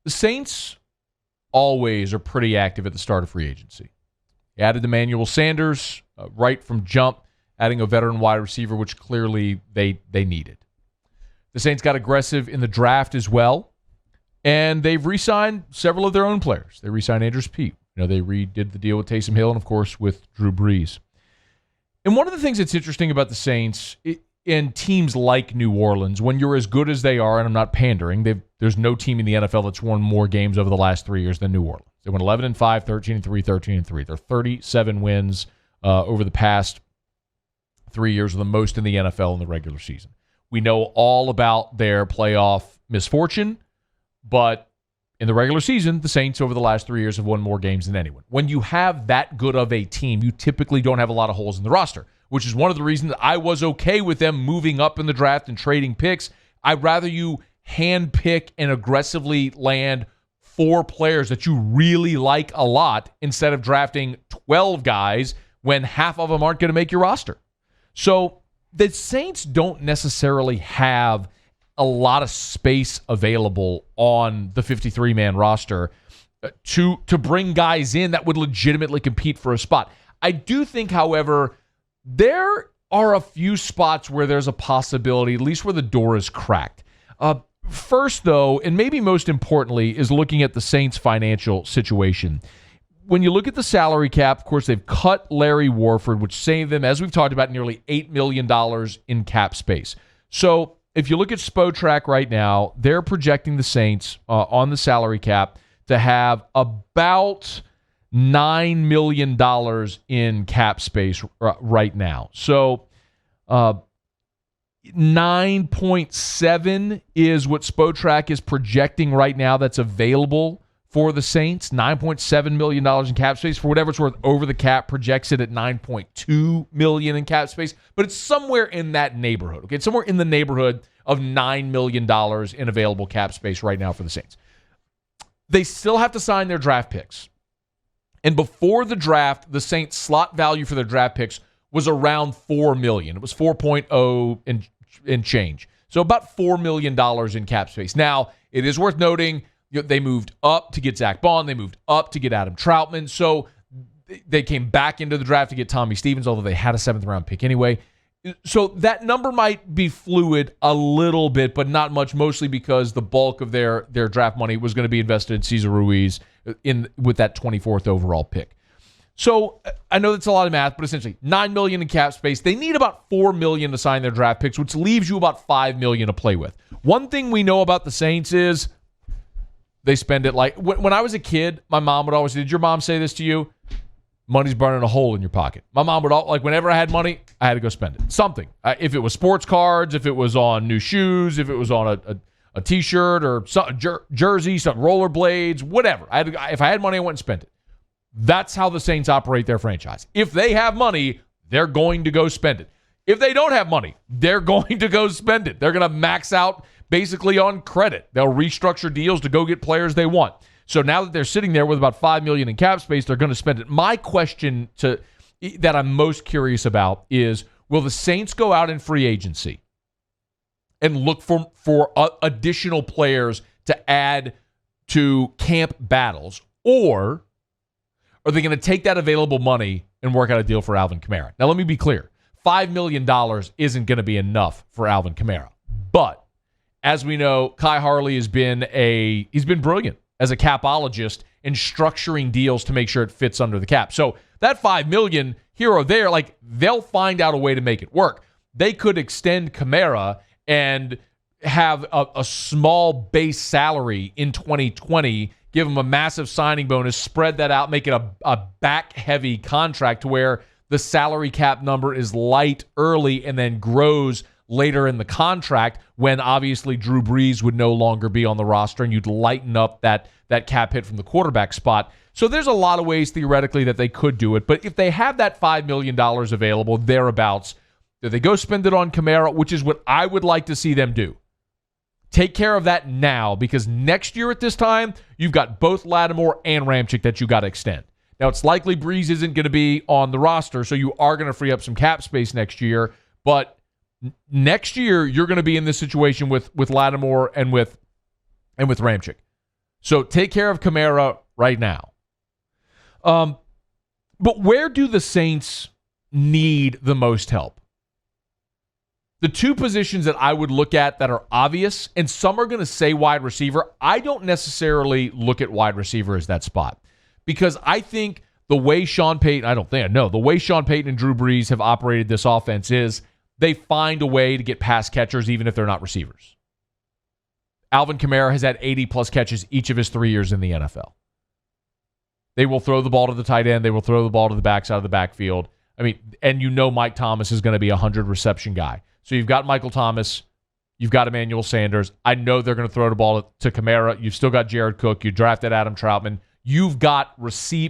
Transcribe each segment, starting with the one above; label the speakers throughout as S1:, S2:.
S1: The Saints always are pretty active at the start of free agency. They added Emmanuel Sanders right from jump, adding a veteran wide receiver, which clearly they needed. The Saints got aggressive in the draft as well, and they've re-signed several of their own players. They re-signed Andrews Pete. They redid the deal with Taysom Hill and, of course, with Drew Brees. And one of the things that's interesting about the Saints and teams like New Orleans, when you're as good as they are, and I'm not pandering, there's no team in the NFL that's won more games over the last 3 years than New Orleans. They went 11-5, 13-3, 13-3. They're 37 wins over the past 3 years, the most in the NFL in the regular season. We know all about their playoff misfortune, but in the regular season, the Saints over the last 3 years have won more games than anyone. When you have that good of a team, you typically don't have a lot of holes in the roster, which is one of the reasons that I was okay with them moving up in the draft and trading picks. I'd rather you hand pick and aggressively land 4 players that you really like a lot instead of drafting 12 guys when half of them aren't going to make your roster. So the Saints don't necessarily have a lot of space available on the 53-man roster to bring guys in that would legitimately compete for a spot. I do think, however, there are a few spots where there's a possibility, at least where the door is cracked. First, though, and maybe most importantly, is looking at the Saints' financial situation. When you look at the salary cap, of course, they've cut Larry Warford, which saved them, as we've talked about, nearly $8 million in cap space. So if you look at Spotrac right now, they're projecting the Saints on the salary cap to have about $9 million in cap space right now. So 9.7 is what Spotrac is projecting right now that's available for the Saints. $9.7 million in cap space. For whatever it's worth, Over the Cap projects it at $9.2 million in cap space. But it's somewhere in that neighborhood. Okay, it's somewhere in the neighborhood of $9 million in available cap space right now for the Saints. They still have to sign their draft picks. And before the draft, the Saints' slot value for their draft picks was around $4 million. It was 4.0 and change. So about $4 million in cap space. Now, it is worth noting, they moved up to get Zach Bond. They moved up to get Adam Troutman. So they came back into the draft to get Tommy Stevens, although they had a 7th-round pick anyway. So that number might be fluid a little bit, but not much, mostly because the bulk of their draft money was going to be invested in Cesar Ruiz with that 24th overall pick. So I know that's a lot of math, but essentially $9 million in cap space. They need about $4 million to sign their draft picks, which leaves you about $5 million to play with. One thing we know about the Saints is they spend it like when I was a kid, my mom would always say, did your mom say this to you? Money's burning a hole in your pocket. My mom would whenever I had money, I had to go spend it. Something. If it was sports cards, if it was on new shoes, if it was on a T-shirt or jersey, some rollerblades, whatever. If I had money, I went and spent it. That's how the Saints operate their franchise. If they have money, they're going to go spend it. If they don't have money, they're going to go spend it. They're going to max out basically on credit. They'll restructure deals to go get players they want. So now that they're sitting there with about $5 million in cap space, they're going to spend it. My question that I'm most curious about is, will the Saints go out in free agency and look for additional players to add to camp battles, or are they going to take that available money and work out a deal for Alvin Kamara? Now, let me be clear. $5 million isn't going to be enough for Alvin Kamara. But as we know, Kai Harley he's been brilliant as a capologist in structuring deals to make sure it fits under the cap. So that $5 million here or there, they'll find out a way to make it work. They could extend Kamara and have a small base salary in 2020, give him a massive signing bonus, spread that out, make it a back-heavy contract to where the salary cap number is light early and then grows later in the contract when obviously Drew Brees would no longer be on the roster and you'd lighten up that cap hit from the quarterback spot. So there's a lot of ways theoretically that they could do it. But if they have that $5 million available, thereabouts, do they go spend it on Kamara, which is what I would like to see them do? Take care of that now, because next year at this time, you've got both Lattimore and Ramczyk that you got to extend. Now, it's likely Brees isn't going to be on the roster, so you are going to free up some cap space next year. But next year, you're going to be in this situation with Lattimore and with Ramczyk. So take care of Kamara right now. But where do the Saints need the most help? The two positions that I would look at that are obvious, and some are going to say wide receiver. I don't necessarily look at wide receiver as that spot because I think the way Sean Payton and Drew Brees have operated this offense is they find a way to get pass catchers even if they're not receivers. Alvin Kamara has had 80-plus catches each of his 3 years in the NFL. They will throw the ball to the tight end. They will throw the ball to the backside of the backfield. And Mike Thomas is going to be a 100-reception guy. So you've got Michael Thomas. You've got Emmanuel Sanders. I know they're going to throw the ball to Kamara. You've still got Jared Cook. You drafted Adam Troutman. You've got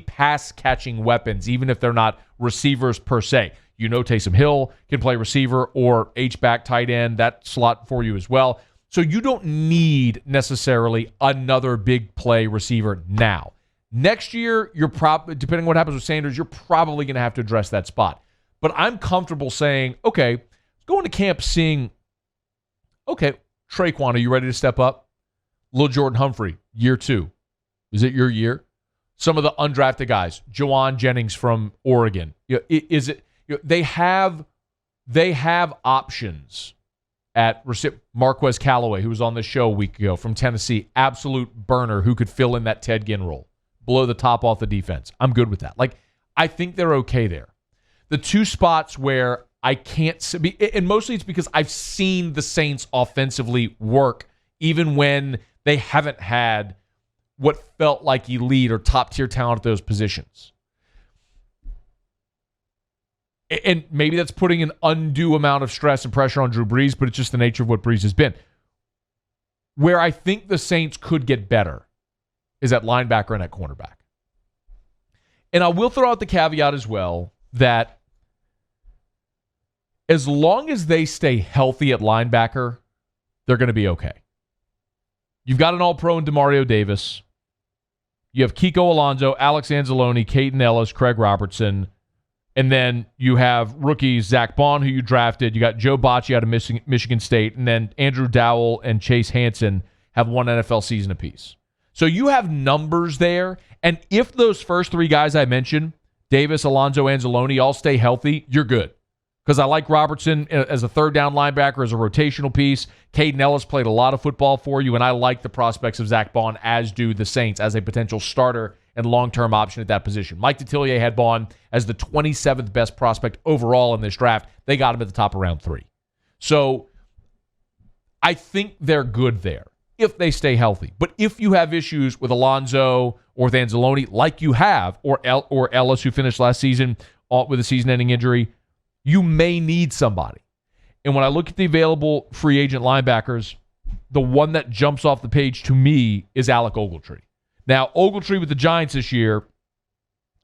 S1: pass-catching weapons, even if they're not receivers per se. Taysom Hill can play receiver or H-back tight end, that slot for you as well. So you don't need necessarily another big play receiver now. Next year, depending on what happens with Sanders, you're probably going to have to address that spot. But I'm comfortable saying, okay, going to camp seeing, okay, Traquan, are you ready to step up? Lil Jordan Humphrey, year 2. Is it your year? Some of the undrafted guys, Jawan Jennings from Oregon. They have options at Marquez Callaway, who was on this show a week ago from Tennessee, absolute burner who could fill in that Ted Ginn role, blow the top off the defense. I'm good with that. I think they're okay there. The two spots where I can't see, and mostly it's because I've seen the Saints offensively work even when they haven't had what felt like elite or top-tier talent at those positions. And maybe that's putting an undue amount of stress and pressure on Drew Brees, but it's just the nature of what Brees has been. Where I think the Saints could get better is at linebacker and at cornerback. And I will throw out the caveat as well that as long as they stay healthy at linebacker, they're going to be okay. You've got an all-pro in Demario Davis. You have Kiko Alonso, Alex Anzalone, Caden Ellis, Craig Robertson. And then you have rookies Zach Bond, who you drafted. You got Joe Bocci out of Michigan State. And then Andrew Dowell and Chase Hansen have one NFL season apiece. So you have numbers there. And if those first three guys I mentioned, Davis, Alonso, Anzalone, all stay healthy, you're good. Because I like Robertson as a third down linebacker, as a rotational piece. Caden Ellis played a lot of football for you, and I like the prospects of Zach Bond, as do the Saints, as a potential starter and long-term option at that position. Mike Detillier had Bond as the 27th best prospect overall in this draft. They got him at the top of round 3. So I think they're good there if they stay healthy. But if you have issues with Alonso or with Anzalone, like you have, or Ellis, who finished last season with a season-ending injury, you may need somebody. And when I look at the available free agent linebackers, the one that jumps off the page to me is Alec Ogletree. Now, Ogletree with the Giants this year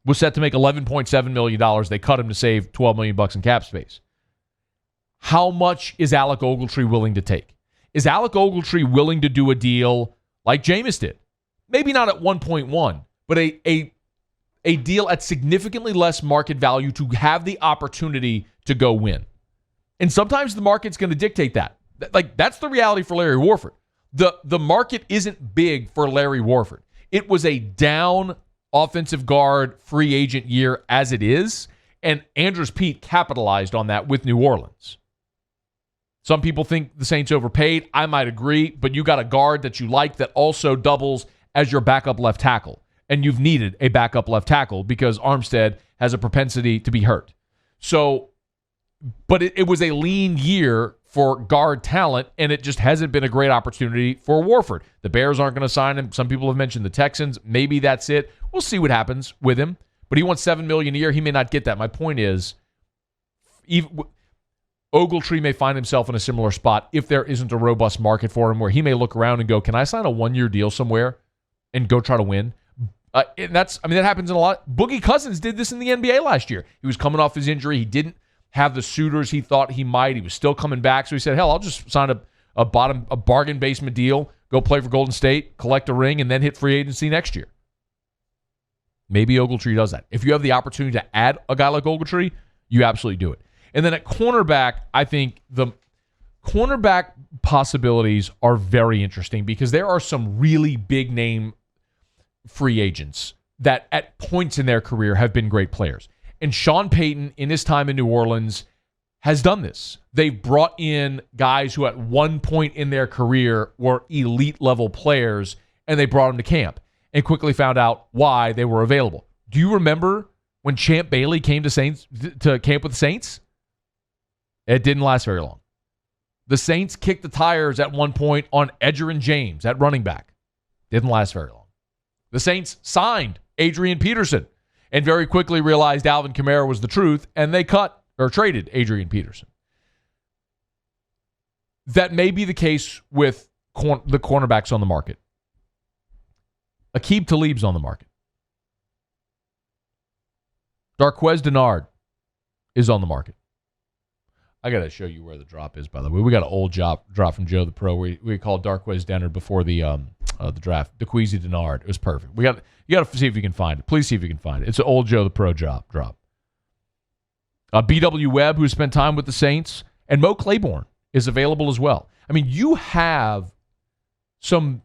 S1: was set to make $11.7 million. They cut him to save $12 million in cap space. How much is Alec Ogletree willing to take? Is Alec Ogletree willing to do a deal like Jameis did? Maybe not at 1.1, but a deal at significantly less market value to have the opportunity to go win. And sometimes the market's going to dictate that. That's the reality for Larry Warford. The market isn't big for Larry Warford. It was a down offensive guard free agent year as it is, and Andrus Peat capitalized on that with New Orleans. Some people think the Saints overpaid. I might agree, but you got a guard that you like that also doubles as your backup left tackle. And you've needed a backup left tackle because Armstead has a propensity to be hurt. So, but it was a lean year for guard talent, and it just hasn't been a great opportunity for Warford. The Bears aren't going to sign him. Some people have mentioned the Texans. Maybe that's it. We'll see what happens with him. But he wants $7 million a year. He may not get that. My point is, Ogletree may find himself in a similar spot if there isn't a robust market for him, where he may look around and go, "Can I sign a 1-year deal somewhere and go try to win?" And that happens in a lot. Boogie Cousins did this in the NBA last year. He was coming off his injury. He didn't have the suitors he thought he might. He was still coming back. So he said, hell, I'll just sign a bargain basement deal, go play for Golden State, collect a ring, and then hit free agency next year. Maybe Ogletree does that. If you have the opportunity to add a guy like Ogletree, you absolutely do it. And then at cornerback, I think the cornerback possibilities are very interesting because there are some really big name free agents that at points in their career have been great players. And Sean Payton, in his time in New Orleans, has done this. They've brought in guys who at one point in their career were elite level players, and they brought them to camp and quickly found out why they were available. Do you remember when Champ Bailey came to camp with the Saints? It didn't last very long. The Saints kicked the tires at one point on Edgerrin James at running back. Didn't last very long. The Saints signed Adrian Peterson and very quickly realized Alvin Kamara was the truth, and they traded Adrian Peterson. That may be the case with the cornerbacks on the market. Aqib Talib's on the market. Darqueze Dennard is on the market. I got to show you where the drop is, by the way. We got an old drop from Joe the Pro. We called Darqueze Dennard before the draft. Darqueze Dennard. It was perfect. You got to see if you can find it. Please see if you can find it. It's an old Joe the Pro drop. B.W. Webb, who spent time with the Saints, and Mo Claiborne is available as well. I mean, you have some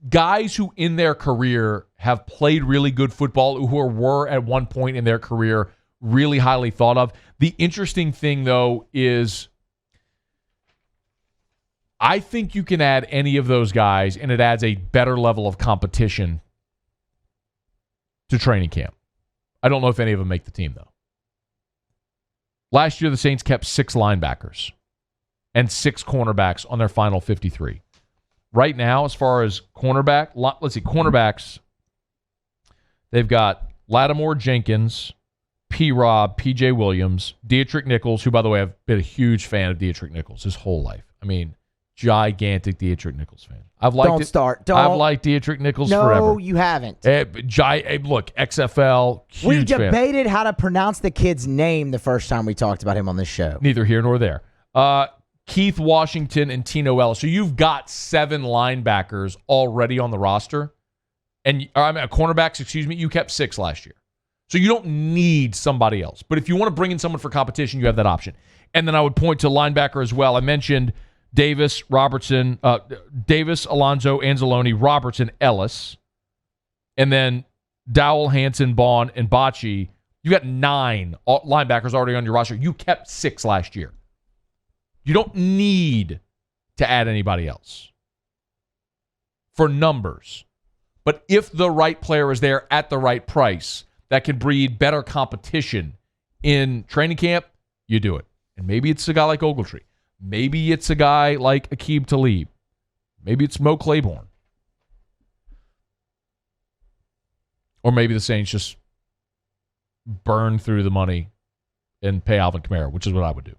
S1: guys who in their career have played really good football, who were at one point in their career really highly thought of. The interesting thing, though, is I think you can add any of those guys, and it adds a better level of competition to training camp. I don't know if any of them make the team, though. Last year, the Saints kept 6 linebackers and 6 cornerbacks on their final 53. Right now, as far as cornerbacks, they've got Lattimore Jenkins, P-Rob, P.J. Williams, Dietrich Nichols, who, by the way, I've been a huge fan of Dietrich Nichols his whole life. I mean, gigantic Dietrich Nichols fan. I've liked I've liked Dietrich Nichols forever.
S2: No, you haven't.
S1: Look, XFL, huge
S2: We debated how to pronounce the kid's name the first time we talked about him on this show.
S1: Neither here nor there. Keith Washington and Tino Ellis. So you've got 7 linebackers already on the roster. And cornerbacks, you kept 6 last year. So you don't need somebody else. But if you want to bring in someone for competition, you have that option. And then I would point to linebacker as well. I mentioned Davis, Alonzo, Anzalone, Robertson, Ellis. And then Dowell, Hanson, Bond, and Bocce. You got 9 linebackers already on your roster. You kept 6 last year. You don't need to add anybody else for numbers. But if the right player is there at the right price that can breed better competition in training camp, you do it. And maybe it's a guy like Ogletree. Maybe it's a guy like Aqib Talib. Maybe it's Mo Claiborne. Or maybe the Saints just burn through the money and pay Alvin Kamara, which is what I would do.